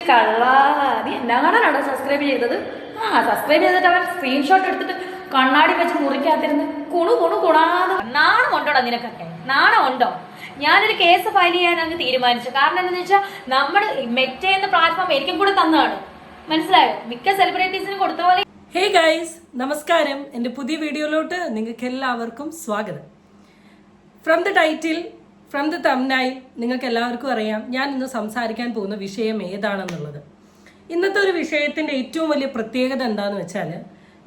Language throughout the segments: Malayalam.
കള്ളാ, നീ എന്നാ കാണാനാണോ സബ്സ്ക്രൈബ് ചെയ്തത്? സബ്സ്ക്രൈബ് ചെയ്തിട്ട് അവൻ സ്ക്രീൻഷോട്ട് എടുത്തിട്ട് കണ്ണാടി വെച്ച് മുറിക്കാത്തിരുന്ന് കുണാതെ. നാണം ഉണ്ടോടാ നിനക്കൊക്കെ? നാണം ഉണ്ടോ? ഞാനൊരു കേസ് ഫയൽ ചെയ്യാൻ അങ്ങ് തീരുമാനിച്ചു. കാരണം എന്താണെന്ന് വെച്ചാൽ നമ്മുടെ മെറ്റ എന്ന പ്ലാറ്റ്ഫോം എനിക്കും കൂടെ തന്നതാണ്. മനസ്സിലായോ? മിക്ക സെലിബ്രിറ്റീസിനും കൊടുത്ത പോലെ. ഹേ ഗൈസ്, നമസ്കാരം. എൻ്റെ പുതിയ വീഡിയോയിലോട്ട് നിങ്ങൾക്ക് എല്ലാവർക്കും സ്വാഗതം. From the title, from the thumbnail നിങ്ങൾക്ക് എല്ലാവർക്കും അറിയാം ഞാൻ ഇന്ന് സംസാരിക്കാൻ പോകുന്ന വിഷയം ഏതാണെന്നുള്ളത്. ഇന്നത്തെ ഒരു വിഷയത്തിൻ്റെ ഏറ്റവും വലിയ പ്രത്യേകത എന്താണെന്ന് വെച്ചാൽ,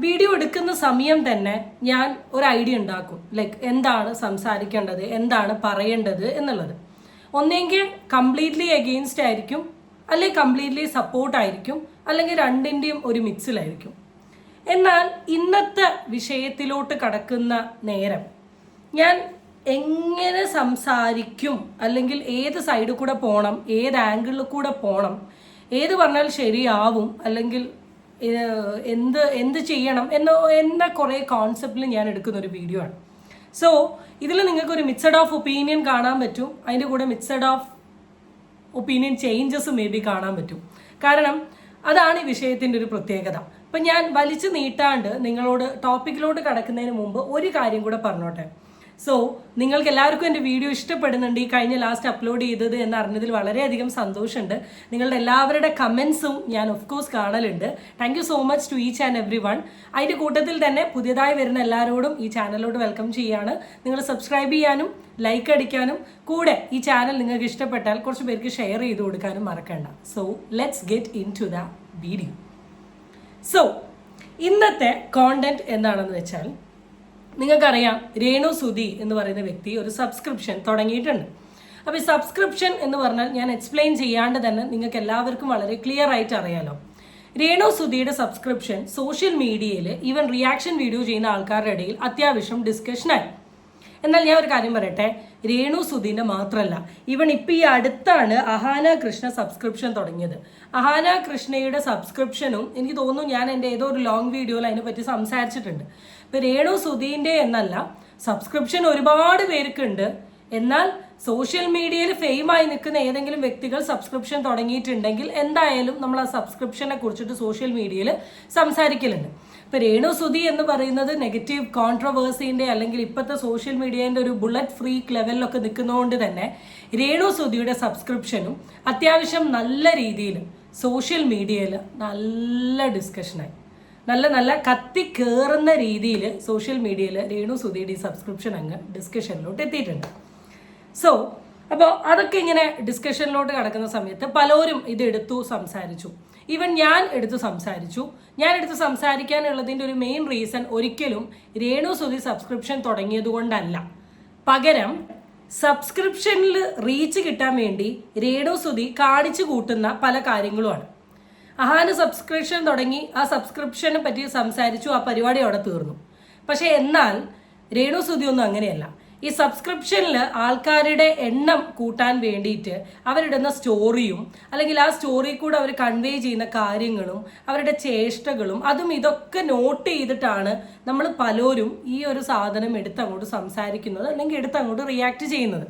വീഡിയോ എടുക്കുന്ന സമയം തന്നെ ഞാൻ ഒരു ഐഡിയ ഉണ്ടാക്കും. ലൈക്ക് എന്താണ് സംസാരിക്കേണ്ടത്, എന്താണ് പറയേണ്ടത് എന്നുള്ളത്. ഒന്നെങ്കിൽ കംപ്ലീറ്റ്ലി എഗെയിൻസ്റ്റ് ആയിരിക്കും, അല്ലെങ്കിൽ കംപ്ലീറ്റ്ലി സപ്പോർട്ടായിരിക്കും, അല്ലെങ്കിൽ രണ്ടിൻ്റെയും ഒരു മിക്സിലായിരിക്കും. എന്നാൽ ഇന്നത്തെ വിഷയത്തിലോട്ട് കടക്കുന്ന നേരം ഞാൻ എങ്ങനെ സംസാരിക്കും, അല്ലെങ്കിൽ ഏത് സൈഡിൽ കൂടെ പോകണം, ഏത് ആംഗിളിൽ കൂടെ പോകണം, ഏത് പറഞ്ഞാൽ ശരിയാവും, അല്ലെങ്കിൽ എന്ത് ചെയ്യണം എന്ന കുറേ കോൺസെപ്റ്റിൽ ഞാൻ എടുക്കുന്ന ഒരു വീഡിയോ ആണ്. സോ ഇതിൽ നിങ്ങൾക്കൊരു മിക്സഡ് ഓഫ് ഒപ്പീനിയൻ കാണാൻ പറ്റും, അതിൻ്റെ കൂടെ mixed of opinion changes may be കാണാൻ പറ്റും. കാരണം അതാണ് ഈ വിഷയത്തിൻ്റെ ഒരു പ്രത്യേകത. അപ്പം ഞാൻ വലിച്ചു നീട്ടാണ്ട് നിങ്ങളോട് ടോപ്പിക്കിലോട്ട് കടക്കുന്നതിന് മുമ്പ് ഒരു കാര്യം കൂടെ പറഞ്ഞോട്ടെ. സോ നിങ്ങൾക്ക് എല്ലാവർക്കും എൻ്റെ വീഡിയോ ഇഷ്ടപ്പെടുന്നുണ്ട്, ഈ കഴിഞ്ഞ ലാസ്റ്റ് അപ്ലോഡ് ചെയ്തത് എന്ന് അറിഞ്ഞതിൽ വളരെയധികം സന്തോഷമുണ്ട്. നിങ്ങളുടെ എല്ലാവരുടെ കമൻസും ഞാൻ ഓഫ് കോഴ്സ് കാണലുണ്ട്. Thank you so much to each and every one. അതിൻ്റെ കൂട്ടത്തിൽ തന്നെ പുതിയതായി വരുന്ന എല്ലാവരോടും ഈ ചാനലിലോട്ട് വെൽക്കം ചെയ്യാണ്. നിങ്ങൾ സബ്സ്ക്രൈബ് ചെയ്യാനും ലൈക്ക് അടിക്കാനും കൂടെ ഈ ചാനൽ നിങ്ങൾക്ക് ഇഷ്ടപ്പെട്ടാൽ കുറച്ച് പേർക്ക് ഷെയർ ചെയ്ത് കൊടുക്കാനും മറക്കണ്ട. So let's get into the video. So ഇന്നത്തെ കോണ്ടന്റ് എന്താണെന്ന് വെച്ചാൽ, നിങ്ങൾക്കറിയാം രേണു സുധി എന്ന് പറയുന്ന വ്യക്തി ഒരു സബ്സ്ക്രിപ്ഷൻ തുടങ്ങിയിട്ടുണ്ട്. അപ്പോൾ ഈ സബ്സ്ക്രിപ്ഷൻ എന്ന് പറഞ്ഞാൽ ഞാൻ എക്സ്പ്ലെയിൻ ചെയ്യാണ്ട് തന്നെ നിങ്ങൾക്ക് എല്ലാവർക്കും വളരെ ക്ലിയർ ആയിട്ട് അറിയാലോ. രേണു സുധിയുടെ സബ്സ്ക്രിപ്ഷൻ സോഷ്യൽ മീഡിയയിൽ ഈവൻ റിയാക്ഷൻ വീഡിയോ ചെയ്യുന്ന ആൾക്കാരുടെ ഇടയിൽ അത്യാവശ്യം ഡിസ്കഷനായി. എന്നാൽ ഞാൻ ഒരു കാര്യം പറയട്ടെ, രേണു സുധീൻ്റെ മാത്രമല്ല, ഈവൻ ഇപ്പം ഈ അടുത്താണ് അഹാന കൃഷ്ണ സബ്സ്ക്രിപ്ഷൻ തുടങ്ങിയത്. അഹാന കൃഷ്ണയുടെ സബ്സ്ക്രിപ്ഷനും എനിക്ക് തോന്നുന്നു ഞാൻ എൻ്റെ ഏതോ ഒരു ലോങ് വീഡിയോയിൽ അതിനെപ്പറ്റി സംസാരിച്ചിട്ടുണ്ട്. ഇപ്പം രേണു സുധീൻ്റെ എന്നല്ല, സബ്സ്ക്രിപ്ഷൻ ഒരുപാട് പേർക്കുണ്ട്. എന്നാൽ സോഷ്യൽ മീഡിയയിൽ ഫെയിമായി നിൽക്കുന്ന ഏതെങ്കിലും വ്യക്തികൾ സബ്സ്ക്രിപ്ഷൻ തുടങ്ങിയിട്ടുണ്ടെങ്കിൽ എന്തായാലും നമ്മൾ ആ സബ്സ്ക്രിപ്ഷനെ കുറിച്ചിട്ട് സോഷ്യൽ മീഡിയയിൽ സംസാരിക്കലുണ്ട്. ഇപ്പം രേണു സുധി എന്ന് പറയുന്നത് നെഗറ്റീവ് കോൺട്രവേഴ്സിൻ്റെ അല്ലെങ്കിൽ ഇപ്പോഴത്തെ സോഷ്യൽ മീഡിയേൻ്റെ ഒരു ബുള്ളറ്റ് ഫ്രീക്ക് ലെവലിലൊക്കെ നിൽക്കുന്നതുകൊണ്ട് തന്നെ രേണു സുധിയുടെ സബ്സ്ക്രിപ്ഷനും അത്യാവശ്യം നല്ല രീതിയിൽ സോഷ്യൽ മീഡിയയിൽ നല്ല ഡിസ്കഷനായി, നല്ല കത്തി കയറുന്ന രീതിയിൽ സോഷ്യൽ മീഡിയയിൽ രേണു സുധിയുടെ ഈ സബ്സ്ക്രിപ്ഷൻ അങ്ങ് ഡിസ്കഷനിലോട്ട് എത്തിയിട്ടുണ്ട്. സോ അപ്പോൾ അതൊക്കെ ഇങ്ങനെ ഡിസ്കഷനിലോട്ട് കിടക്കുന്ന സമയത്ത് പലരും ഇത് എടുത്തു സംസാരിച്ചു. ഈവൻ ഞാൻ എടുത്ത് സംസാരിക്കാനുള്ളതിൻ്റെ ഒരു മെയിൻ റീസൺ ഒരിക്കലും രേണു സുധി സബ്സ്ക്രിപ്ഷൻ തുടങ്ങിയത് കൊണ്ടല്ല, പകരം സബ്സ്ക്രിപ്ഷനിൽ റീച്ച് കിട്ടാൻ വേണ്ടി രേണു സുധി കാണിച്ചു കൂട്ടുന്ന പല കാര്യങ്ങളുമാണ്. അഹാന സബ്സ്ക്രിപ്ഷൻ തുടങ്ങി, ആ സബ്സ്ക്രിപ്ഷനെ പറ്റി സംസാരിച്ചു, ആ പരിപാടി അവിടെ തീർന്നു. പക്ഷേ എന്നാൽ രേണു സുധി ഒന്നും അങ്ങനെയല്ല. ഈ സബ്സ്ക്രിപ്ഷനിൽ ആൾക്കാരുടെ എണ്ണം കൂട്ടാൻ വേണ്ടിയിട്ട് അവരിടുന്ന സ്റ്റോറിയും അല്ലെങ്കിൽ ആ സ്റ്റോറി കൂടെ അവർ കൺവേ ചെയ്യുന്ന കാര്യങ്ങളും അവരുടെ ചേഷ്ടകളും അതും ഇതൊക്കെ നോട്ട് ചെയ്തിട്ടാണ് നമ്മൾ പലരും ഈ ഒരു സാധനം എടുത്തങ്ങോട്ട് സംസാരിക്കുന്നത് അല്ലെങ്കിൽ എടുത്തങ്ങോട്ട് റിയാക്ട് ചെയ്യുന്നത്.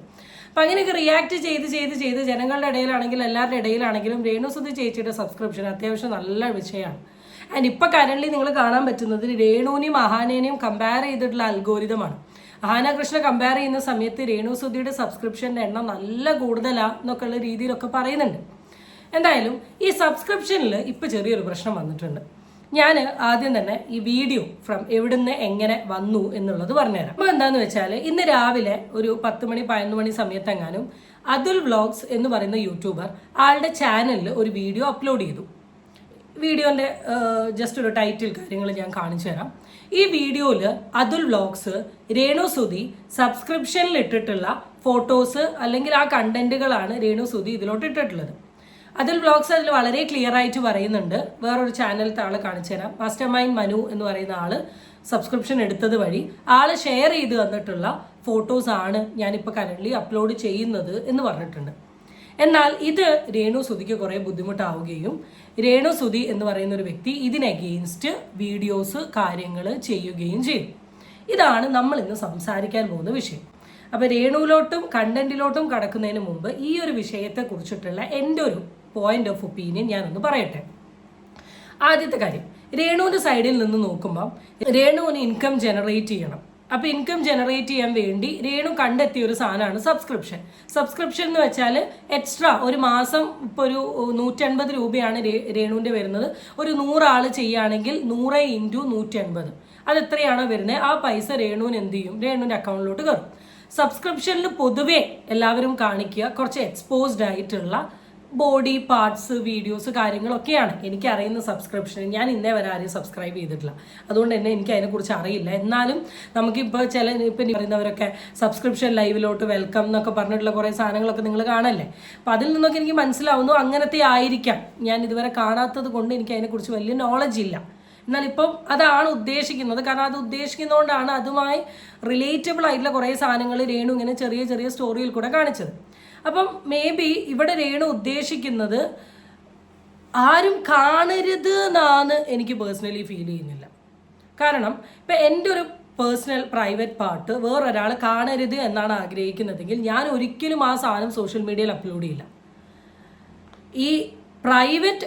അപ്പം അങ്ങനെയൊക്കെ റിയാക്ട് ചെയ്ത് ജനങ്ങളുടെ ഇടയിലാണെങ്കിലും എല്ലാവരുടെ ഇടയിലാണെങ്കിലും രേണു സുധി ചേച്ചിയുടെ സബ്സ്ക്രിപ്ഷൻ അത്യാവശ്യം നല്ല വിഷയമാണ്. ആൻഡ് ഇപ്പം കറൻ്റ്ലി നിങ്ങൾ കാണാൻ പറ്റുന്നത് രേണുവിനെയും അഹാനേനെയും കമ്പയർ ചെയ്തിട്ടുള്ള അൽഗോരിതമാണ്. അഹാന കൃഷ്ണ കമ്പയർ ചെയ്യുന്ന സമയത്ത് രേണു സുധിയുടെ സബ്സ്ക്രിപ്ഷൻ്റെ എണ്ണം നല്ല കൂടുതലാണ് എന്നൊക്കെയുള്ള രീതിയിലൊക്കെ പറയുന്നുണ്ട്. എന്തായാലും ഈ സബ്സ്ക്രിപ്ഷനിൽ ഇപ്പോൾ ചെറിയൊരു പ്രശ്നം വന്നിട്ടുണ്ട്. ഞാൻ ആദ്യം തന്നെ ഈ വീഡിയോ ഫ്രം എവിടുന്ന് എങ്ങനെ വന്നു എന്നുള്ളത് പറഞ്ഞുതരാം. അപ്പോൾ എന്താണെന്ന് വെച്ചാൽ, ഇന്ന് രാവിലെ ഒരു 10 മണി 11 മണി സമയത്തെങ്ങാനും അതുൽ വ്ളോഗ്സ് എന്ന് പറയുന്ന യൂട്യൂബർ ആളുടെ ചാനലിൽ ഒരു വീഡിയോ അപ്ലോഡ് ചെയ്തു. വീഡിയോൻ്റെ ജസ്റ്റ് ഒരു ടൈറ്റിൽ കാര്യങ്ങൾ ഞാൻ കാണിച്ചു തരാം. ഈ വീഡിയോയിൽ അതുൽ വ്ളോഗ്സ് രേണു സുധി സബ്സ്ക്രിപ്ഷനിൽ ഇട്ടിട്ടുള്ള ഫോട്ടോസ് അല്ലെങ്കിൽ ആ കണ്ടന്റുകളാണ് രേണു സുധി ഇതിലോട്ട് ഇട്ടിട്ടുള്ളത്. അതുൽ വ്ളോഗ്സ് അതിൽ വളരെ ക്ലിയർ ആയിട്ട് പറയുന്നുണ്ട്. വേറൊരു ചാനലിലത്തെ ആളെ കാണിച്ചു തരാം. മാസ്റ്റർ മൈൻഡ് മനു എന്ന് പറയുന്ന ആള് സബ്സ്ക്രിപ്ഷൻ എടുത്തത് വഴി ആള് ഷെയർ ചെയ്ത് തന്നിട്ടുള്ള ഫോട്ടോസ് ആണ് ഞാനിപ്പോൾ കറൻ്റ്ലി അപ്ലോഡ് ചെയ്യുന്നത് എന്ന് പറഞ്ഞിട്ടുണ്ട്. എന്നാൽ ഇത് രേണു സുധിക്ക് കുറേ ബുദ്ധിമുട്ടാവുകയും രേണു സുധി എന്ന് പറയുന്ന ഒരു വ്യക്തി ഇതിന് അഗെയിൻസ്റ്റ് വീഡിയോസ് കാര്യങ്ങൾ ചെയ്യുകയും ചെയ്യും. ഇതാണ് നമ്മൾ ഇന്ന് സംസാരിക്കാൻ പോകുന്ന വിഷയം. അപ്പോൾ രേണുവിലോട്ടും കണ്ടന്റിലോട്ടും കടക്കുന്നതിന് മുമ്പ് ഈ ഒരു വിഷയത്തെ കുറിച്ചിട്ടുള്ള എൻ്റെ ഒരു പോയിന്റ് ഓഫ് ഒപ്പീനിയൻ ഞാനൊന്ന് പറയട്ടെ. ആദ്യത്തെ കാര്യം, രേണുവിൻ്റെ സൈഡിൽ നിന്ന് നോക്കുമ്പം രേണുവിന് ഇൻകം ജനറേറ്റ് ചെയ്യണം. അപ്പോൾ ഇൻകം ജനറേറ്റ് ചെയ്യാൻ വേണ്ടി രേണു കണ്ടെത്തിയ ഒരു സാധനമാണ് സബ്സ്ക്രിപ്ഷൻ എന്ന് വെച്ചാൽ എക്സ്ട്രാ ഒരു മാസം ഇപ്പോൾ ഒരു 150 രൂപയാണ് രേണുവിൻ്റെ വരുന്നത്. ഒരു 100 ആൾ ചെയ്യുകയാണെങ്കിൽ 100 × 150 അത് എത്രയാണോ വരുന്നത് ആ പൈസ രേണുവിന് എന്ത് ചെയ്യും, രേണുവിൻ്റെ അക്കൗണ്ടിലോട്ട് കയറും. സബ്സ്ക്രിപ്ഷനിൽ പൊതുവേ എല്ലാവരും കാണിക്കുക കുറച്ച് എക്സ്പോസ്ഡ് ആയിട്ടുള്ള ബോഡി പാർട്സ് വീഡിയോസ് കാര്യങ്ങളൊക്കെയാണ് എനിക്കറിയുന്ന സബ്സ്ക്രിപ്ഷൻ. ഞാൻ ഇന്നേ വരെ ആരെയും സബ്സ്ക്രൈബ് ചെയ്തിട്ടില്ല, അതുകൊണ്ട് തന്നെ എനിക്ക് അതിനെക്കുറിച്ച് അറിയില്ല. എന്നാലും നമുക്കിപ്പോൾ ഇപ്പം പറയുന്നവരൊക്കെ സബ്സ്ക്രിപ്ഷൻ ലൈവിലോട്ട് വെൽക്കം എന്നൊക്കെ പറഞ്ഞിട്ടുള്ള കുറേ സാധനങ്ങളൊക്കെ നിങ്ങൾ കാണല്ലേ. അപ്പം അതിൽ നിന്നൊക്കെ എനിക്ക് മനസ്സിലാവുന്നു അങ്ങനത്തെ ആയിരിക്കാം. ഞാൻ ഇതുവരെ കാണാത്തത് കൊണ്ട് എനിക്ക് അതിനെക്കുറിച്ച് വലിയ നോളജ് ഇല്ല. എന്നാൽ ഇപ്പം അതാണ് ഉദ്ദേശിക്കുന്നത്. കാരണം അത് ഉദ്ദേശിക്കുന്നതുകൊണ്ടാണ് അതുമായി റിലേറ്റബിൾ ആയിട്ടുള്ള കുറേ സാധനങ്ങൾ രേണു ഇങ്ങനെ ചെറിയ ചെറിയ സ്റ്റോറിയിൽ കൂടെ കാണിച്ചത്. അപ്പം മേ ബി ഇവിടെ രേണു ഉദ്ദേശിക്കുന്നത് ആരും കാണരുത് എന്നാണ് എനിക്ക് പേഴ്സണലി ഫീൽ ചെയ്യുന്നില്ല. കാരണം ഇപ്പം എൻ്റെ ഒരു പേഴ്സണൽ പ്രൈവറ്റ് പാർട്ട് വേറൊരാൾ കാണരുത് എന്നാണ് ആഗ്രഹിക്കുന്നതെങ്കിൽ ഞാൻ ഒരിക്കലും ആ സാധനം സോഷ്യൽ മീഡിയയിൽ അപ്ലോഡ് ചെയ്യില്ല. ഈ പ്രൈവറ്റ്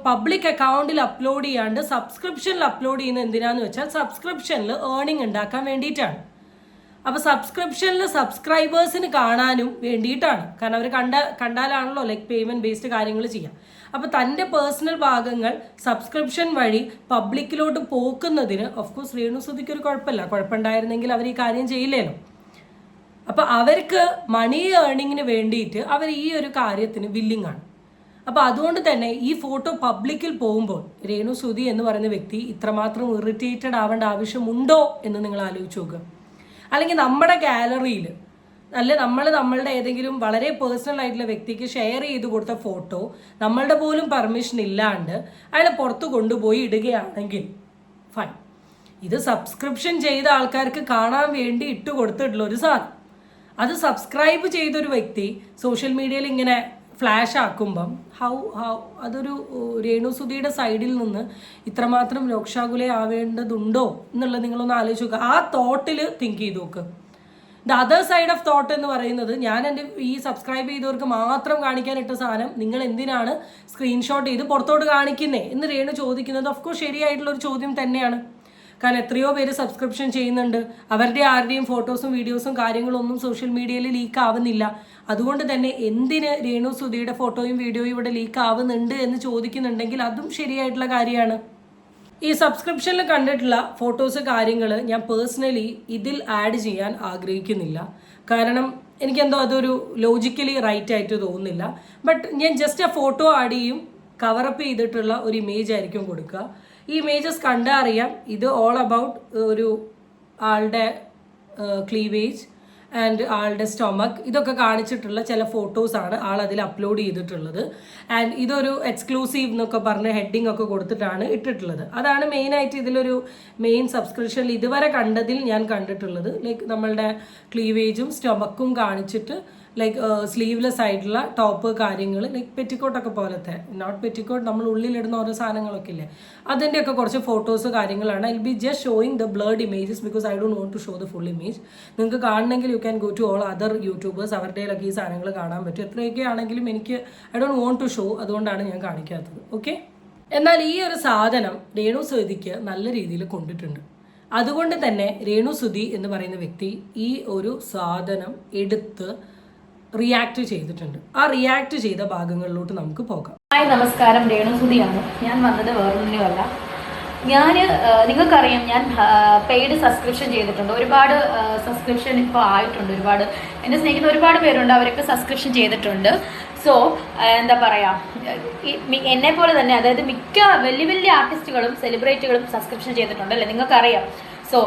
പബ്ലിക് അക്കൗണ്ടിൽ അപ്ലോഡ് ചെയ്യാണ്ട് സബ്സ്ക്രിപ്ഷനിൽ അപ്ലോഡ് ചെയ്യുന്നത് എന്തിനാന്ന് വെച്ചാൽ സബ്സ്ക്രിപ്ഷനിൽ ഏർണിംഗ് ഉണ്ടാക്കാൻ വേണ്ടിയിട്ടാണ്. അപ്പോൾ സബ്സ്ക്രിപ്ഷനിൽ സബ്സ്ക്രൈബേഴ്സിന് കാണാനും വേണ്ടിയിട്ടാണ്. കാരണം അവർ കണ്ടാലാണല്ലോ പേയ്മെൻറ്റ് ബേസ്ഡ് കാര്യങ്ങൾ ചെയ്യാം. അപ്പോൾ തൻ്റെ പേഴ്സണൽ ഭാഗങ്ങൾ സബ്സ്ക്രിപ്ഷൻ വഴി പബ്ലിക്കിലോട്ട് പോക്കുന്നതിന് ഓഫ്കോഴ്സ് രേണുസുതിക്ക് ഒരു കുഴപ്പമുണ്ടായിരുന്നെങ്കിൽ അവർ ഈ കാര്യം ചെയ്യില്ലല്ലോ. അപ്പോൾ അവർക്ക് മണി ഏർണിങ്ങിന് വേണ്ടിയിട്ട് അവർ ഈ ഒരു കാര്യത്തിന് വില്ലിങ് ആണ്. അപ്പോൾ അതുകൊണ്ട് തന്നെ ഈ ഫോട്ടോ പബ്ലിക്കിൽ പോകുമ്പോൾ രേണുസുതി എന്ന് പറയുന്ന വ്യക്തി ഇത്രമാത്രം ഇറിറ്റേറ്റഡ് ആവേണ്ട ആവശ്യമുണ്ടോ എന്ന് നിങ്ങൾ ആലോചിച്ച് നോക്കുക. അല്ലെങ്കിൽ നമ്മുടെ ഗാലറിയിൽ നമ്മളുടെ ഏതെങ്കിലും വളരെ പേഴ്സണൽ ആയിട്ടുള്ള വ്യക്തിക്ക് ഷെയർ ചെയ്ത് കൊടുത്ത ഫോട്ടോ നമ്മളുടെ പോലും പെർമിഷൻ ഇല്ലാണ്ട് അയാൾ പുറത്ത് കൊണ്ടുപോയി ഇടുകയാണെങ്കിൽ ഫൈൻ. ഇത് സബ്സ്ക്രിപ്ഷൻ ചെയ്ത ആൾക്കാർക്ക് കാണാൻ വേണ്ടി ഇട്ട് കൊടുത്തിട്ടുള്ള ഒരു സാധനം. അത് സബ്സ്ക്രൈബ് ചെയ്തൊരു വ്യക്തി സോഷ്യൽ മീഡിയയിൽ ഇങ്ങനെ ഫ്ലാഷ് ആക്കുമ്പം അതൊരു രേണുസുതിയുടെ സൈഡിൽ നിന്ന് ഇത്രമാത്രം രോക്ഷാകുല ആവേണ്ടതുണ്ടോ എന്നുള്ളത് നിങ്ങളൊന്ന് ആലോചിച്ച് നോക്കുക. ആ തോട്ടിൽ തിങ്ക് ചെയ്ത് നോക്ക്. The other side of thought എന്ന് പറയുന്നത് ഞാൻ എൻ്റെ ഈ സബ്സ്ക്രൈബ് ചെയ്തവർക്ക് മാത്രം കാണിക്കാനിട്ട സാധനം നിങ്ങൾ എന്തിനാണ് സ്ക്രീൻഷോട്ട് ചെയ്ത് പുറത്തോട്ട് കാണിക്കുന്നേ എന്ന് രേണു ചോദിക്കുന്നത് ഓഫ്കോഴ്സ് ശരിയായിട്ടുള്ളൊരു ചോദ്യം തന്നെയാണ്. കാരണം എത്രയോ പേര് സബ്സ്ക്രിപ്ഷൻ ചെയ്യുന്നുണ്ട്, അവരുടെ ആരുടെയും ഫോട്ടോസും വീഡിയോസും കാര്യങ്ങളും ഒന്നും സോഷ്യൽ മീഡിയയിൽ ലീക്ക് ആവുന്നില്ല. അതുകൊണ്ട് തന്നെ എന്തിന് രേണുസുതിയുടെ ഫോട്ടോയും വീഡിയോയും ഇവിടെ ലീക്ക് ആവുന്നുണ്ട് എന്ന് ചോദിക്കുന്നുണ്ടെങ്കിൽ അതും ശരിയായിട്ടുള്ള കാര്യമാണ്. ഈ സബ്സ്ക്രിപ്ഷനിൽ കണ്ടിട്ടുള്ള ഫോട്ടോസ് കാര്യങ്ങൾ ഞാൻ പേഴ്സണലി ഇതിൽ ആഡ് ചെയ്യാൻ ആഗ്രഹിക്കുന്നില്ല. കാരണം എനിക്കെന്തോ അതൊരു ലോജിക്കലി റൈറ്റ് ആയിട്ട് തോന്നുന്നില്ല. ബട്ട് ഞാൻ ജസ്റ്റ് ആ ഫോട്ടോ ആഡ് ചെയ്യും, കവറപ്പ് ചെയ്തിട്ടുള്ള ഒരു ഇമേജ് ആയിരിക്കും കൊടുക്കുക. ഈ ഇമേജസ് കണ്ടാൽ അറിയാം ഇത് ഓൾ അബൌട്ട് ഒരു ആളുടെ ക്ലീവേജ് ആൻഡ് ആളുടെ സ്റ്റൊമക്ക് ഇതൊക്കെ കാണിച്ചിട്ടുള്ള ചില ഫോട്ടോസാണ് ആൾ അതിൽ അപ്ലോഡ് ചെയ്തിട്ടുള്ളത്. ആൻഡ് ഇതൊരു എക്സ്ക്ലൂസീവ് എന്നൊക്കെ പറഞ്ഞ് ഹെഡിങ് ഒക്കെ കൊടുത്തിട്ടാണ് ഇട്ടിട്ടുള്ളത്. അതാണ് മെയിനായിട്ട് ഇതിലൊരു മെയിൻ സബ്സ്ക്രിപ്ഷനിൽ ഇതുവരെ കണ്ടതിൽ ഞാൻ കണ്ടിട്ടുള്ളത്. നമ്മളുടെ ക്ലീവേജും സ്റ്റൊമക്കും കാണിച്ചിട്ട് സ്ലീവ്ലെസ് ആയിട്ടുള്ള ടോപ്പ് കാര്യങ്ങൾ പെറ്റിക്കോട്ടൊക്കെ പോലത്തെ, നോട്ട് പെറ്റിക്കോട്ട് നമ്മൾ ഉള്ളിലിടുന്ന ഓരോ സാധനങ്ങളൊക്കെ ഇല്ലേ അതിൻ്റെയൊക്കെ കുറച്ച് ഫോട്ടോസ് കാര്യങ്ങളാണ്. I will be just showing the blurred images because I don't want to show the full image. നിങ്ങൾക്ക് കാണണമെങ്കിൽ you can go to all other YouTubers, അവരുടെയിലൊക്കെ ഈ സാധനങ്ങൾ കാണാൻ പറ്റും. എത്രയൊക്കെ ആണെങ്കിലും എനിക്ക് I don't want to show, അതുകൊണ്ടാണ് ഞാൻ കാണിക്കാത്തത്. ഓക്കെ. എന്നാൽ ഈ ഒരു സാധനം രേണുസുതിക്ക് നല്ല രീതിയിൽ കൊണ്ടിട്ടുണ്ട്. അതുകൊണ്ട് തന്നെ രേണുസുതി എന്ന് പറയുന്ന വ്യക്തി ഈ ഒരു സാധനം എടുത്ത് റിയാക്ട് ചെയ്തിട്ടുണ്ട്. ആ റിയാക്ട് ചെയ്ത ഭാഗങ്ങളിലോട്ട് നമുക്ക് പോകാം. ഹായ്, നമസ്കാരം. രേണുസുതിയാണ്. ഞാൻ വന്നത് വേറൊന്നുമല്ല. നിങ്ങൾക്കറിയാം ഞാൻ പെയ്ഡ് സബ്സ്ക്രിപ്ഷൻ ചെയ്തിട്ടുണ്ട്. ഒരുപാട് സബ്സ്ക്രിപ്ഷൻ ഇപ്പോൾ ആയിട്ടുണ്ട്. ഒരുപാട് എന്നെ സ്നേഹിക്കുന്ന ഒരുപാട് പേരുണ്ട്, അവരൊക്കെ സബ്സ്ക്രിപ്ഷൻ ചെയ്തിട്ടുണ്ട്. സോ എന്താ പറയുക, എന്നെ പോലെ തന്നെ അതായത് മിക്ക വലിയ വലിയ ആർട്ടിസ്റ്റുകളും സെലിബ്രിറ്റികളും സബ്സ്ക്രിപ്ഷൻ ചെയ്തിട്ടുണ്ട് അല്ലേ, നിങ്ങൾക്കറിയാം. സോ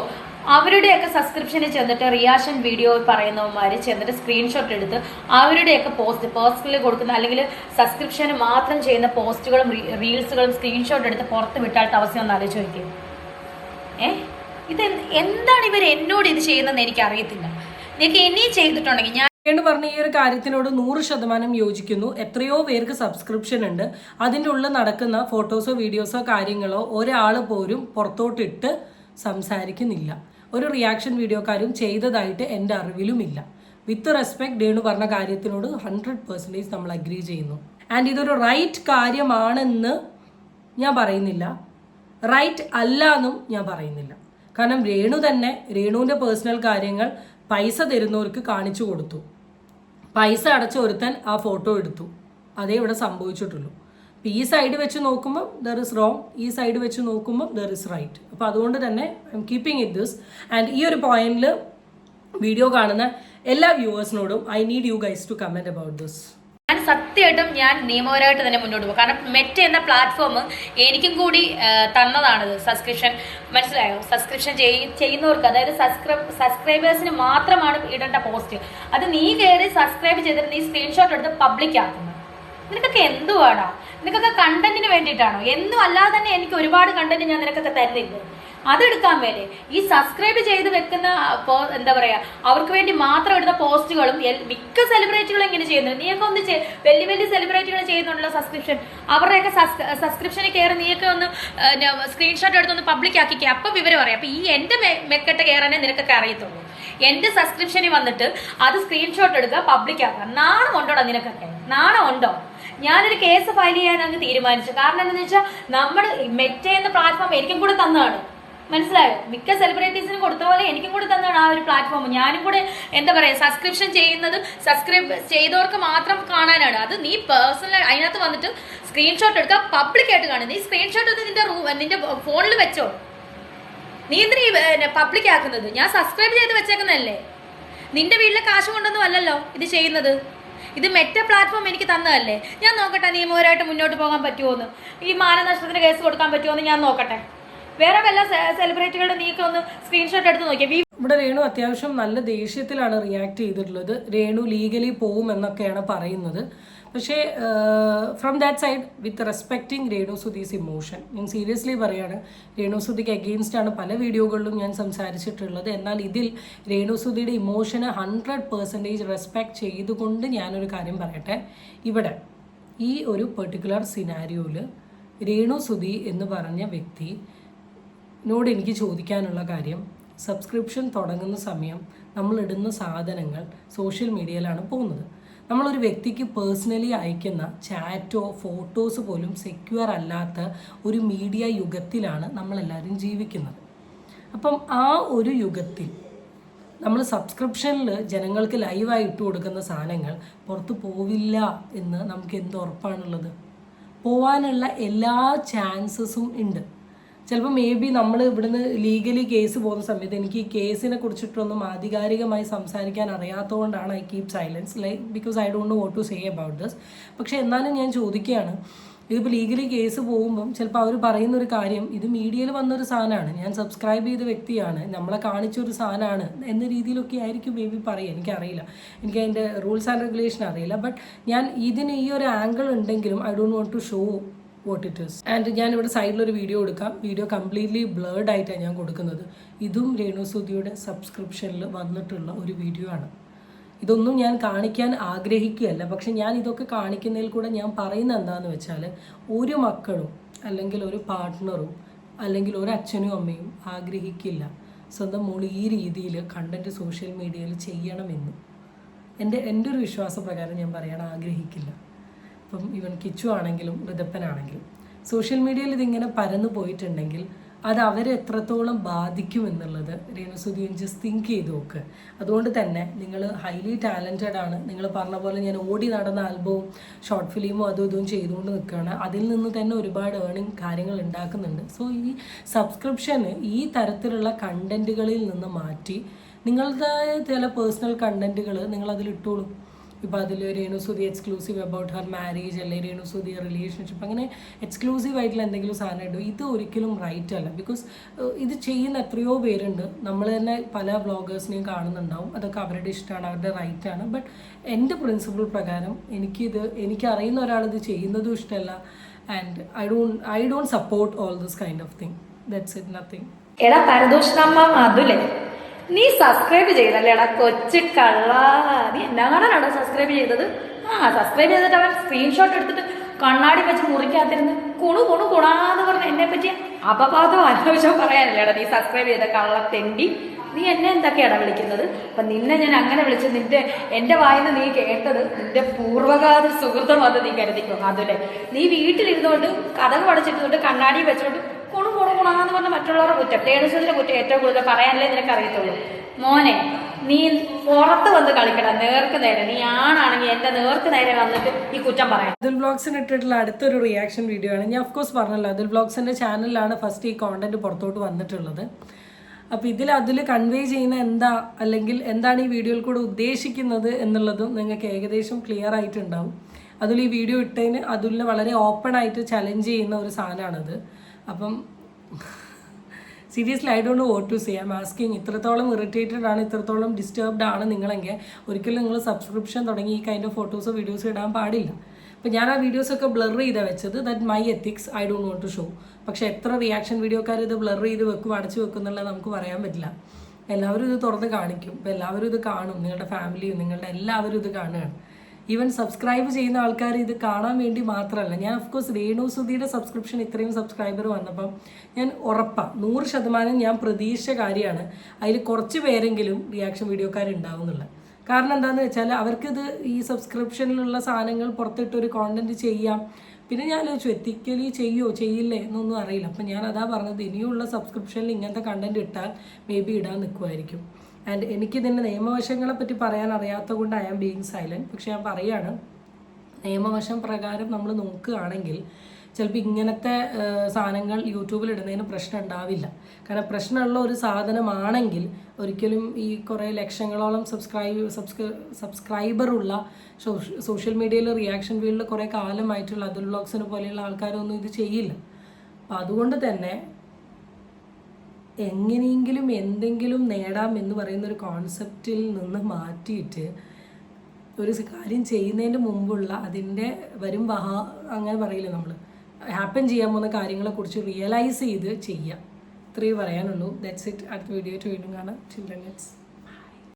അവരുടെയൊക്കെ സബ്സ്ക്രിപ്ഷനിൽ ചെന്നിട്ട് റിയാക്ഷൻ വീഡിയോ പറയുന്നവന്മാർ ചെന്നിട്ട് സ്ക്രീൻഷോട്ട് എടുത്ത് അവരുടെയൊക്കെ പോസ്റ്റിൽ കൊടുക്കുന്ന അല്ലെങ്കിൽ സബ്സ്ക്രിപ്ഷന് മാത്രം ചെയ്യുന്ന പോസ്റ്റുകളും റീൽസുകളും സ്ക്രീൻഷോട്ട് എടുത്ത് പുറത്ത് വിട്ടാലത്തെ അവസ്ഥ ഒന്ന് ആലോചിച്ച് നോക്കിയത്. ഇത് എന്താണ് ഇവർ എന്നോട് ഇത് ചെയ്യുന്നതെന്ന് എനിക്ക് അറിയത്തില്ല. നിങ്ങൾക്ക് ഇനിയും ചെയ്തിട്ടുണ്ടെങ്കിൽ ഞാൻ പറഞ്ഞ ഈ ഒരു കാര്യത്തിനോട് 100% യോജിക്കുന്നു. എത്രയോ പേർക്ക് സബ്സ്ക്രിപ്ഷൻ ഉണ്ട്, അതിൻ്റെ ഉള്ളിൽ നടക്കുന്ന ഫോട്ടോസോ വീഡിയോസോ കാര്യങ്ങളോ ഒരാൾ പോലും പുറത്തോട്ടിട്ട് സംസാരിക്കുന്നില്ല. ഒരു റിയാക്ഷൻ വീഡിയോക്കാരും ചെയ്തതായിട്ട് എൻ്റെ അറിവിലുമില്ല. വിത്ത് റെസ്പെക്ട് രേണു പറഞ്ഞ കാര്യത്തിനോട് 100% നമ്മൾ അഗ്രി ചെയ്യുന്നു. ആൻഡ് ഇതൊരു റൈറ്റ് കാര്യമാണെന്ന് ഞാൻ പറയുന്നില്ല, റൈറ്റ് അല്ല എന്നും ഞാൻ പറയുന്നില്ല. കാരണം രേണു തന്നെ രേണുവിൻ്റെ പേഴ്സണൽ കാര്യങ്ങൾ പൈസ തരുന്നവർക്ക് കാണിച്ചു കൊടുത്തു. പൈസ അടച്ച ഒരുത്തൻ ആ ഫോട്ടോ എടുത്തു. അതേ ഇവിടെ സംഭവിച്ചിട്ടുള്ളൂ. അപ്പോൾ ഈ സൈഡ് വെച്ച് നോക്കുമ്പോൾ ദർ ഇസ് റോങ്, ഈ സൈഡ് വെച്ച് നോക്കുമ്പോൾ ദർ ഇസ് റൈറ്റ്. അപ്പോൾ അതുകൊണ്ട് തന്നെ I'm keeping it this. And ഈ ഒരു പോയിന്റിൽ വീഡിയോ കാണുന്ന എല്ലാ വ്യൂവേഴ്സിനോടും I need you guys to comment about this. ഞാൻ സത്യമായിട്ടും ഞാൻ നിയമപരമായിട്ട് തന്നെ മുന്നോട്ട് പോകും. കാരണം മെറ്റ എന്ന പ്ലാറ്റ്ഫോം എനിക്കും കൂടി തന്നതാണിത് സബ്സ്ക്രിപ്ഷൻ. മനസ്സിലായോ? സബ്സ്ക്രിപ്ഷൻ ചെയ്യുന്നവർക്ക്, അതായത് സബ്സ്ക്രൈബേഴ്സിന് മാത്രമാണ് ഇടേണ്ട പോസ്റ്റ്. അത് നീ കയറി സബ്സ്ക്രൈബ് ചെയ്തിട്ട് നീ സ്ക്രീൻഷോട്ട് എടുത്ത് പബ്ലിക് ആക്കുന്നു. നിനക്കൊക്കെ എന്തുവാടാ? നിനക്കൊക്കെ കണ്ടന്റിന് വേണ്ടിയിട്ടാണോ? എന്നും അല്ലാതെ തന്നെ എനിക്ക് ഒരുപാട് കണ്ടന്റ് ഞാൻ നിനക്കൊക്കെ തരുന്നില്ല. അതെടുക്കാൻ വേണ്ടി ഈ സബ്സ്ക്രൈബ് ചെയ്ത് വെക്കുന്ന എന്താ പറയാ, അവർക്ക് വേണ്ടി മാത്രം എടുത്ത പോസ്റ്റുകളും മിക്ക സെലിബ്രിറ്റികളും ഇങ്ങനെ ചെയ്യുന്നുണ്ട്. നീയൊക്കെ ഒന്ന് വലിയ വലിയ സെലിബ്രിറ്റികൾ ചെയ്യുന്നുണ്ടല്ലോ സബ്സ്ക്രിപ്ഷൻ. അവരുടെയൊക്കെ സബ്സ്ക്രിപ്ഷനിൽ കയറി നീയൊക്കെ ഒന്ന് സ്ക്രീൻഷോട്ട് എടുത്തൊന്ന് പബ്ലിക് ആക്കിക്കുക. അപ്പം വിവരം അറിയാം. അപ്പം ഈ എൻ്റെ മെക്കെട്ട് കയറാനേ നിനക്കൊക്കെ അറിയത്തുള്ളൂ. എൻ്റെ സബ്സ്ക്രിപ്ഷനിൽ വന്നിട്ട് അത് സ്ക്രീൻഷോട്ട് എടുക്കുക, പബ്ലിക് ആക്കുക. നാണം ഉണ്ടോടാ നിനക്കൊക്കെ? നാണം ഉണ്ടോ? ഞാനൊരു കേസ് ഫയൽ ചെയ്യാൻ അങ്ങ് തീരുമാനിച്ചു. കാരണം എന്താണെന്ന് വെച്ചാൽ നമ്മുടെ മെറ്റ എന്ന പ്ലാറ്റ്ഫോം എനിക്കും കൂടെ തന്നതാണ്. മനസ്സിലായോ? മിക്ക സെലിബ്രിറ്റീസിനും കൊടുത്ത പോലെ എനിക്കും കൂടെ തന്നതാണ് ആ ഒരു പ്ലാറ്റ്ഫോം. ഞാനും കൂടെ എന്താ പറയുക, സബ്സ്ക്രിപ്ഷൻ ചെയ്യുന്നത് സബ്സ്ക്രൈബ് ചെയ്തവർക്ക് മാത്രം കാണാനാണ്. അത് നീ പേഴ്സണൽ അതിനകത്ത് വന്നിട്ട് സ്ക്രീൻഷോട്ട് എടുക്കുക, പബ്ലിക് ആയിട്ട് കാണും. നീ സ്ക്രീൻഷോട്ട് എടുത്ത് നിന്റെ ഫോണിൽ വെച്ചോ. നീ എന്തിനാ പബ്ലിക് ആക്കുന്നത്? ഞാൻ സബ്സ്ക്രൈബ് ചെയ്ത് വെച്ചേക്കുന്നതല്ലേ. നിന്റെ വീട്ടിലെ കാശ് കൊണ്ടൊന്നും അല്ലല്ലോ ഇത് ചെയ്യുന്നത്. ഇത് മെറ്റ പ്ലാറ്റ്ഫോം എനിക്ക് തന്നതല്ലേ. ഞാൻ നോക്കട്ടെ നിയമപരമായിട്ട് മുന്നോട്ട് പോകാൻ പറ്റുമോന്ന്, ഈ മാനനഷ്ടത്തിന് കേസ് കൊടുക്കാൻ പറ്റുമോന്ന് ഞാൻ നോക്കട്ടെ. വേറെ വല്ല സെലിബ്രിറ്റികളുടെ നീക്കം ഒന്ന് സ്ക്രീൻഷോട്ട് എടുത്ത് നോക്കിയാൽ. ഇവിടെ രേണു അത്യാവശ്യം നല്ല ദേഷ്യത്തിലാണ് റിയാക്ട് ചെയ്തിട്ടുള്ളത്. രേണു ലീഗലി പോവും എന്നൊക്കെയാണ് പറയുന്നത്. പക്ഷേ from that side with respecting Renu Sudhi's emotion, ഞാൻ സീരിയസ്ലി പറയാണ്, രേണു സുധിക്ക് അഗെയിൻസ്റ്റ് ആണ് പല വീഡിയോകളിലും ഞാൻ സംസാരിച്ചിട്ടുള്ളത്. എന്നാൽ ഇതിൽ രേണു സുധിയുടെ ഇമോഷനെ 100% റെസ്പെക്ട് ചെയ്തുകൊണ്ട് ഞാനൊരു കാര്യം പറയട്ടെ. ഇവിടെ ഈ ഒരു പെർട്ടിക്കുലർ സിനാരിയോയിൽ രേണു സുധി എന്ന് പറഞ്ഞ വ്യക്തിനോട് എനിക്ക് ചോദിക്കാനുള്ള കാര്യം, സബ്സ്ക്രിപ്ഷൻ തുടങ്ങുന്ന സമയം നമ്മൾ ഇടുന്ന സാധനങ്ങൾ സോഷ്യൽ മീഡിയയിലാണ് പോകുന്നത്. നമ്മളൊരു വ്യക്തിക്ക് പേഴ്സണലി അയക്കുന്ന ചാറ്റോ ഫോട്ടോസ് പോലും സെക്യൂർ അല്ലാത്ത ഒരു മീഡിയ യുഗത്തിലാണ് നമ്മളെല്ലാവരും ജീവിക്കുന്നത്. അപ്പം ആ ഒരു യുഗത്തിൽ നമ്മൾ സബ്സ്ക്രിപ്ഷനിൽ ജനങ്ങൾക്ക് ലൈവായി ഇട്ട് കൊടുക്കുന്ന സാധനങ്ങൾ പുറത്ത് പോവില്ല എന്ന് നമുക്ക് എന്ത് ഉറപ്പാണുള്ളത്? പോവാനുള്ള എല്ലാ ചാൻസസും ഉണ്ട്. ചിലപ്പോൾ മേ ബി നമ്മൾ ഇവിടുന്ന് ലീഗലി കേസ് പോകുന്ന സമയത്ത് എനിക്ക് ഈ കേസിനെ കുറിച്ചിട്ടൊന്നും ആധികാരികമായി സംസാരിക്കാൻ അറിയാത്തതുകൊണ്ടാണ് I keep silence, like because I don't know what to say about this. പക്ഷേ എന്നാലും ഞാൻ ചോദിക്കുകയാണ്, ഇതിപ്പോൾ ലീഗലി കേസ് പോകുമ്പം ചിലപ്പോൾ അവർ പറയുന്നൊരു കാര്യം, ഇത് മീഡിയയിൽ വന്നൊരു സാധനമാണ്, ഞാൻ സബ്സ്ക്രൈബ് ചെയ്ത വ്യക്തിയാണ്, നമ്മളെ കാണിച്ചൊരു സാധനമാണ് എന്ന രീതിയിലൊക്കെ ആയിരിക്കും മേ ബി പറയുക. എനിക്കറിയില്ല, എനിക്ക് അതിൻ്റെ റൂൾസ് ആൻഡ് റെഗുലേഷൻ അറിയില്ല. ബട്ട് ഞാൻ ഇതിന് ഈ ഒരു ആംഗിൾ ഉണ്ടെങ്കിലും I don't want to show what it is. And ഞാനിവിടെ സൈഡിലൊരു വീഡിയോ എടുക്കാം. വീഡിയോ കംപ്ലീറ്റ്ലി ബ്ലേർഡ് ആയിട്ടാണ് ഞാൻ കൊടുക്കുന്നത്. ഇതും രേണു സുധിയുടെ സബ്സ്ക്രിപ്ഷനിൽ വന്നിട്ടുള്ള ഒരു വീഡിയോ ആണ്. ഇതൊന്നും ഞാൻ കാണിക്കാൻ ആഗ്രഹിക്കുകയല്ല. പക്ഷെ ഞാൻ ഇതൊക്കെ കാണിക്കുന്നതിൽ കൂടെ ഞാൻ പറയുന്നത് എന്താണെന്ന് വെച്ചാൽ, ഒരു മക്കളും അല്ലെങ്കിൽ ഒരു പാർട്ട്ണറും അല്ലെങ്കിൽ ഒരു അച്ഛനും അമ്മയും ആഗ്രഹിക്കില്ല സ്വന്തം മോൾ ഈ രീതിയിൽ കണ്ടൻറ്റ് സോഷ്യൽ മീഡിയയിൽ ചെയ്യണമെന്നും. എൻ്റെ ഒരു വിശ്വാസപ്രകാരം ഞാൻ പറയാൻ ആഗ്രഹിക്കില്ല. ഇപ്പം ഇവൻ കിച്ചു ആണെങ്കിലും ഋതപ്പനാണെങ്കിലും സോഷ്യൽ മീഡിയയിൽ ഇതിങ്ങനെ പരന്നു പോയിട്ടുണ്ടെങ്കിൽ അത് അവരെ എത്രത്തോളം ബാധിക്കുമെന്നുള്ളത് രേണു സുധി ജസ്റ്റ് തിങ്ക് ചെയ്ത് നോക്ക്. അതുകൊണ്ട് തന്നെ നിങ്ങൾ ഹൈലി ടാലൻറ്റഡ് ആണ്. നിങ്ങൾ പറഞ്ഞ പോലെ ഞാൻ ഓടി നടന്ന ആൽബവും ഷോർട്ട് ഫിലിമും അതും ഇതും ചെയ്തുകൊണ്ട് നിൽക്കുകയാണ്. അതിൽ നിന്ന് തന്നെ ഒരുപാട് ഏർണിങ് കാര്യങ്ങൾ ഉണ്ടാക്കുന്നുണ്ട്. സോ ഈ സബ്സ്ക്രിപ്ഷന് ഈ തരത്തിലുള്ള കണ്ടൻറ്റുകളിൽ നിന്ന് മാറ്റി നിങ്ങളുടേതായ ചില പേഴ്സണൽ കണ്ടൻറ്റുകൾ നിങ്ങളതിലിട്ടോളൂ. ഇപ്പോൾ അതിൽ Renu Sudhi exclusive about Har marriage, അല്ലെങ്കിൽ രേണു സുധി റിലേഷൻഷിപ്പ്, അങ്ങനെ എക്സ്ക്ലൂസീവ് ആയിട്ടുള്ള എന്തെങ്കിലും സാധനം ഇടും. ഇത് ഒരിക്കലും റൈറ്റ് അല്ല. ബിക്കോസ് ഇത് ചെയ്യുന്ന എത്രയോ പേരുണ്ട്. നമ്മൾ തന്നെ പല വ്ളോഗേഴ്സിനെയും കാണുന്നുണ്ടാവും. അതൊക്കെ അവരുടെ ഇഷ്ടമാണ്, അവരുടെ റൈറ്റാണ്. ബട്ട് എൻ്റെ പ്രിൻസിപ്പിൾ പ്രകാരം എനിക്കറിയുന്ന ഒരാളിത് ചെയ്യുന്നതും ഇഷ്ടമല്ല. And I don't support all this kind of thing. That's it, nothing. എടാ പരദൂഷണമ്മ അതുല്ലേ, നീ സബ്സ്ക്രൈബ് ചെയ്തല്ലേടാ കൊച്ചു കള്ള. നീ എന്നാ കാണാനാണോ സബ്സ്ക്രൈബ് ചെയ്തത്? സബ്സ്ക്രൈബ് ചെയ്തിട്ട് അവൻ സ്ക്രീൻഷോട്ട് എടുത്തിട്ട് കണ്ണാടി വെച്ച് മുറിക്കാത്തിരുന്ന് കുണാന്ന് പറഞ്ഞ് എന്നെ പറ്റി അപവാദം അനാവശ്യം പറയാനല്ലേടാ നീ സബ്സ്ക്രൈബ് ചെയ്ത കള്ള തെണ്ടി. നീ എന്നെ എന്തൊക്കെയാടാ വിളിക്കുന്നത്? അപ്പൊ നിന്നെ ഞാൻ അങ്ങനെ വിളിച്ചത് എന്റെ വായിന്ന് നീ കേട്ടത് നിന്റെ പൂർവ്വകാല സുഹൃത്തം അത് നീ കരുതിക്കോ. അതുല്ലേ നീ വീട്ടിലിരുന്നോണ്ട് കഥകൾ അടച്ചിരുന്നോണ്ട് കണ്ണാടി വെച്ചോണ്ട് കുണാന്ന് പറഞ്ഞ മറ്റുള്ളവരുടെ കുറ്റം, രേണുസുതിന്റെ കുറ്റം ഏറ്റവും കൂടുതൽ പറയാനല്ലേ നിനക്ക് അറിയത്തുള്ളൂ. മോനെ, നീ പുറത്ത് വന്ന് കളിക്കണം നേർക്ക് നേരെ. നീ ആണാണെങ്കിൽ എന്റെ നേർക്ക് നേരെ വന്നിട്ട് ഈ കുറ്റം പറയാം. അതുൽ വ്ളോഗ്സിന് ഇട്ടിട്ടുള്ള അടുത്തൊരു റിയാക്ഷൻ വീഡിയോ ആണ്. ഞാൻ ഓഫ് കോഴ്സ് പറഞ്ഞല്ലോ, അതുൽ വ്ളോഗ്സിന്റെ ചാനലിലാണ് ഫസ്റ്റ് ഈ കോണ്ടന്റ് പുറത്തോട്ട് വന്നിട്ടുള്ളത്. അപ്പോൾ ഇതിൽ അതിൽ കൺവേ ചെയ്യുന്ന എന്താ, അല്ലെങ്കിൽ എന്താണ് ഈ വീഡിയോയിൽ കൂടെ ഉദ്ദേശിക്കുന്നത് എന്നുള്ളതും നിങ്ങൾക്ക് ഏകദേശം ക്ലിയർ ആയിട്ടുണ്ടാവും. അതിൽ ഈ വീഡിയോ ഇട്ടതിന് അതുലിനെ വളരെ ഓപ്പൺ ആയിട്ട് ചലഞ്ച് ചെയ്യുന്ന ഒരു സാധനമാണത്. അപ്പം seriously I don't know what to say. I am asking, ഇത്രത്തോളം ഇറിറ്റേറ്റഡ് ആണ്, ഇത്രത്തോളം ഡിസ്റ്റർബ്ഡ് ആണ് നിങ്ങളെങ്കിൽ ഒരിക്കലും നിങ്ങൾ സബ്സ്ക്രിപ്ഷൻ തുടങ്ങി ഈ കൈൻഡ് ഓഫ് ഫോട്ടോസോ വീഡിയോസോ ഇടാൻ പാടില്ല. അപ്പോൾ ഞാൻ ആ വീഡിയോസൊക്കെ ബ്ലർ ചെയ്താൽ വെച്ചത്. That my ethics, I don't want to show. പക്ഷേ എത്ര റിയാക്ഷൻ വീഡിയോക്കാർ ഇത് ബ്ലർ ചെയ്ത് വെക്കും, അടച്ചു വെക്കും എന്നുള്ളത് നമുക്ക് പറയാൻ പറ്റില്ല. എല്ലാവരും ഇത് തുറന്ന് കാണിക്കും. അപ്പോൾ എല്ലാവരും ഇത് കാണും, നിങ്ങളുടെ ഫാമിലിയും നിങ്ങളുടെ എല്ലാവരും ഇത് കാണുകയാണ്. ഈവൻ സബ്സ്ക്രൈബ് ചെയ്യുന്ന ആൾക്കാർ ഇത് കാണാൻ വേണ്ടി മാത്രമല്ല. ഞാൻ ഓഫ് കോഴ്സ് രേണുസുതിയുടെ സബ്സ്ക്രിപ്ഷൻ ഇത്രയും സബ്സ്ക്രൈബർ വന്നപ്പം ഞാൻ ഉറപ്പാണ് 100% ഞാൻ പ്രതീക്ഷിച്ച കാര്യമാണ് അതിൽ കുറച്ച് പേരെങ്കിലും റിയാക്ഷൻ വീഡിയോക്കാരുണ്ടാവും എന്നുള്ളത്. കാരണം എന്താണെന്ന് വെച്ചാൽ അവർക്കിത് ഈ സബ്സ്ക്രിപ്ഷനിലുള്ള സാധനങ്ങൾ പുറത്തിട്ടൊരു കോണ്ടന്റ് ചെയ്യാം. പിന്നെ ഞാൻ ആലോചിച്ചു എത്തിക്കലി ചെയ്യില്ലേ എന്നൊന്നും അറിയില്ല. അപ്പം ഞാൻ അതാ പറഞ്ഞത്, ഇനിയുള്ള സബ്സ്ക്രിപ്ഷനിൽ ഇങ്ങനത്തെ കണ്ടന്റ് ഇട്ടാൽ മേ ബി ഇടാൻ നിൽക്കുമായിരിക്കും. ആൻഡ് എനിക്കിതിൻ്റെ നിയമവശങ്ങളെ പറ്റി പറയാൻ അറിയാത്തത് കൊണ്ട് ഐ ആം ബീയിങ് സൈലൻറ്റ്. പക്ഷെ ഞാൻ പറയുകയാണ്, നിയമവശം പ്രകാരം നമ്മൾ നോക്കുകയാണെങ്കിൽ ചിലപ്പോൾ ഇങ്ങനത്തെ സാധനങ്ങൾ യൂട്യൂബിൽ ഇടുന്നതിന് പ്രശ്നം ഉണ്ടാവില്ല. കാരണം പ്രശ്നമുള്ള ഒരു സാധനമാണെങ്കിൽ ഒരിക്കലും ഈ കുറേ ലക്ഷങ്ങളോളം സബ്സ്ക്രൈബറുള്ള സോഷ്യൽ മീഡിയയിൽ റിയാക്ഷൻ ഫീൽഡിൽ കുറേ കാലമായിട്ടുള്ള അതുൽ വ്ളോഗ്സിനെ പോലെയുള്ള ആൾക്കാരൊന്നും ഇത് ചെയ്യില്ല. അപ്പം അതുകൊണ്ട് തന്നെ എങ്ങനെയെങ്കിലും എന്തെങ്കിലും നേടാം എന്ന് പറയുന്ന ഒരു കോൺസെപ്റ്റിൽ നിന്ന് മാറ്റിയിട്ട് ഒരു കാര്യം ചെയ്യുന്നതിന് മുമ്പുള്ള അതിൻ്റെ അങ്ങനെ പറയില്ല, നമ്മൾ ഹാപ്പൻ ചെയ്യാൻ പോകുന്ന കാര്യങ്ങളെക്കുറിച്ച് റിയലൈസ് ചെയ്ത് ചെയ്യാം. ഇത്രയും പറയാനുള്ളൂ. That's it. അടുത്ത വീഡിയോ വീണ്ടും കാണാം. ചിൽഡ്രൻ.